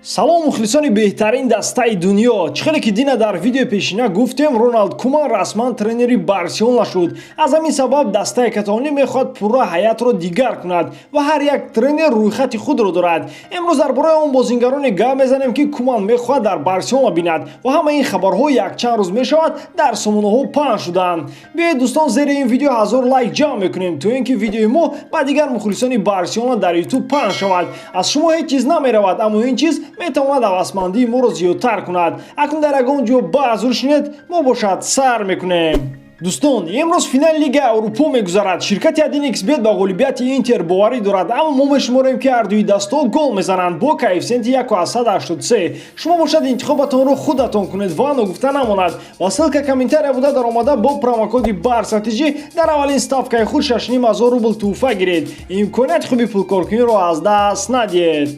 салом мухлисони беҳтарин дастаи дунё. чӣ хеле ки дина дар видеои пешина гуфтем РОНАЛД КУМАН расман тренери Барселона шуд. аз ҳамин сабаб дастаи каталонӣ мехоҳад пурра ҳаятро дигар кунад ва ҳар як тренер рӯйхати худро дорад. имрӯз дар бораи он бозингароне гап мезанем ки Куман мехоҳад дар Барселона бинад ва ҳама ин хабарҳо якчанд рӯз мешавад дар сомонаҳо паҳн шуданд. биёед дӯстон, зери ин видео 1000 лайк ҷамъ мекунем то ин ки видеои мо ба дигар мухлисони Барселона дар YouTube паҳн шавад. аз шумо ҳеҷ чиз намеравад, аммо ин чиз метавонад ҳавасмандии моро зиёдтар кунад. акнун дар ягон ҷо баъз рӯшинед, мо бошад сар мекунем. дӯстон, имрӯз финали лигаи Аврупо мегузарад. ширкати 1xbet ба ғолибияти Интер боварӣ дорад, аммо мо мешуморем ки ҳардуи дастҳо гол мезананд бо коэффициенти 1,83. шумо бошад интихоботонро худатон кунед ва ногуфта намонад. ва ссилка комментария буда даромада бо промокоди BARSATG дар аввалин ставкаи худ 6500 рубл туҳфа гиред. имконияти хуби пулкоркуниро аз даст надиҳед.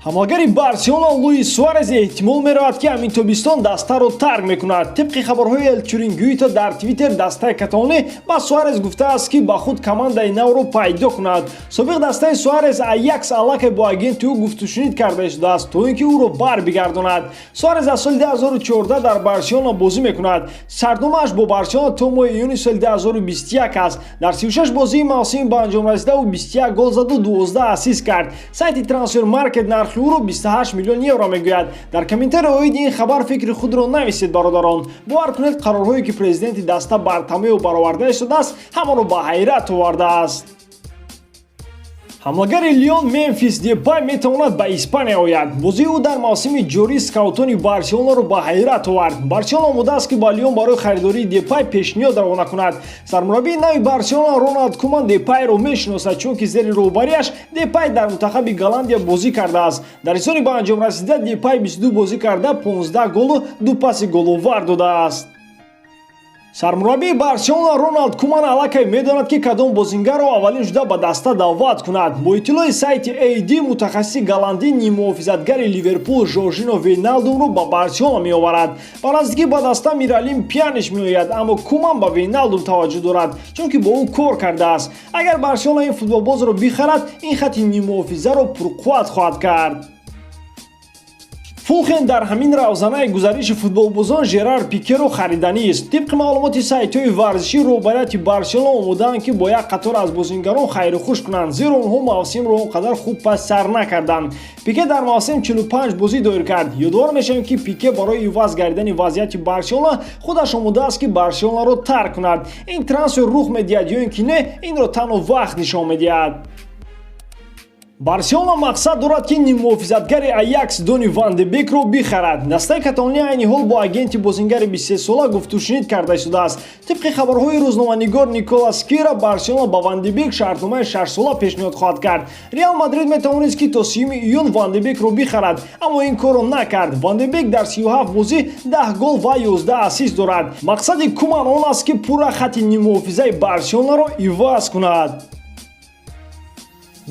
ҳамлагари Барселона Луис Суарес эҳтимол меравад ки ҳамин тобистон дастаро тарк мекунад. тибқи хабарҳои элчурингуито дар твиттер дастаи каталонӣ ба Суарес гуфтааст ки ба худ командаи навро пайдо кунад. собиқ дастаи Суарес Аякс аллакай бо агенти ӯ гуфтушунид карда шудааст то ин ки ӯро барбигардонад. Суарес аз соли 2014 дар Барселона бозӣ мекунад. сардномааш бо Барселона то моҳи июни соли 2021 аст. дар 36 бозии мавсими ба анҷом расида ӯ 21 гол заду 12 ассист кард. сайти трансфермаркет нархи ӯро 28 миллион евро мегӯяд. дар комментария оиди ин хабар фикри худро нависед бародарон. бовар кунед қарорҳое ки президенти даста Бартомеу бароварда истодааст ҳамаро ба ҳайрат овардааст. ҳамлагари Лион Мемфис Депай метавонад ба Испания ояд. бозии ӯ дар мавсими ҷорӣ скаутони Барселонаро ба ҳайрат овард. Барселона омодааст ки ба Лион барои харидории Депай пешниҳод равона кунад. сармураббии нави Барселона РОНАЛД КУМАН Депайро мешиносад, чунки зери роҳбариаш Депай дар мунтахаби Голландия бозӣ кардааст. дар исони ба анҷом расида Депай 22 бозӣ карда 15 голу 2 паси головар додааст. сармураббии Барселона РОНАЛД КУМАН аллакай медонад ки кадом бозингарро аввалин шуда ба даста даъват кунад. бо иттилои сайти AD мутахассиси голландӣ ниммуҳофизатгари Ливерпул Жоржино Вейналдумро ба Барселона меоварад. ба наздикӣ ба даста Миралим Пьянич меояд, аммо Куман ба Вейналдум таваҷҷӯҳ дорад, чунки бо ӯ кор кардааст. агар Барселона ин футболбозро бихарад, ин хати ниммуҳофизаро пурқувват хоҳад кард. фулхен дар ҳамин равзанаи гузариши футболбозон Жерар Пикеро хариданист. тибқи маълумоти сайтҳои варзишӣ роҳбарияти Барселона омодаанд ки бо як қатор аз бозингарон хайрухуш кунанд, зеро онҳо мавсимро он қадар хуб пас сар накарданд. Пике дар мавсим 45 бозӣ доир кард. ёдовор мешавем ки Пике барои иваз гардидани вазъияти Барселона худаш омодааст ки Барселонаро тарк кунад. ин трансфер рух медиҳад ё ин ки не, инро танҳо вақт нишон медиҳад. Барселона мақсад дорад ки ниммуҳофизатгари Аякс Дони Ван де Бекро бихарад. дастаи каталонӣ айни ҳол бо агенти бозингари 23 сола гуфтушунид карда шудааст. тибқи хабарҳои рӯзноманигор Николас Кира Барселона ба Ван де Бек шартномаи 6 сола пешниҳод хоҳад кард. Реал Мадрид метавонист ки то 30 июн Ван де Бекро бихарад, аммо ин корро накард. Ван де Бек дар 37 бозӣ 10 гол ва 11 ассист дорад. мақсади Куман он аст ки пурра хати ниммуҳофизаи Барселонаро иваз кунад.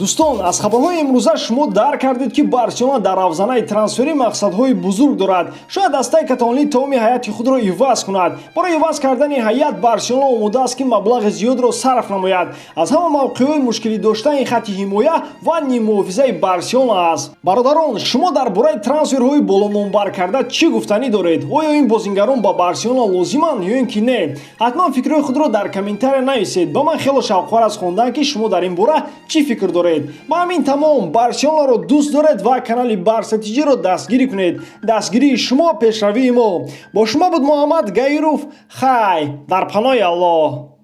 дӯстон, аз хабарҳои имрӯза шумо дарк кардед ки Барселона дар равзанаи трансферӣ мақсадҳои бузург дорад. шояд дастаи каталонӣ тамоми ҳайати худро иваз кунад. барои иваз кардани ҳайат Барселона омодааст ки маблағи зиёдро сарф намояд. аз ҳама мавқеҳои мушкилӣ дошта ин хати ҳимоя ва ниммуҳофизаи Барселона аст. бародарон, шумо дар бораи трансферҳои болономбар карда чӣ гуфтанӣ доред? оё ин бозингарон ба Барселона лозиманд ё ин ки не? ҳатман фикрҳои худро дар комментария нависед. ба ман хело шавқовар аст хондан ки шумо дар ин бора чӣ фикр доред. ба ҳамин тамом, Барселонаро дӯст доред ва канали BARSATG-ро дастгирӣ кунед. дастгирии шумо, пешравии мо. бо шумо буд Муҳаммад Гаиров. хай дар паноҳи Аллоҳ.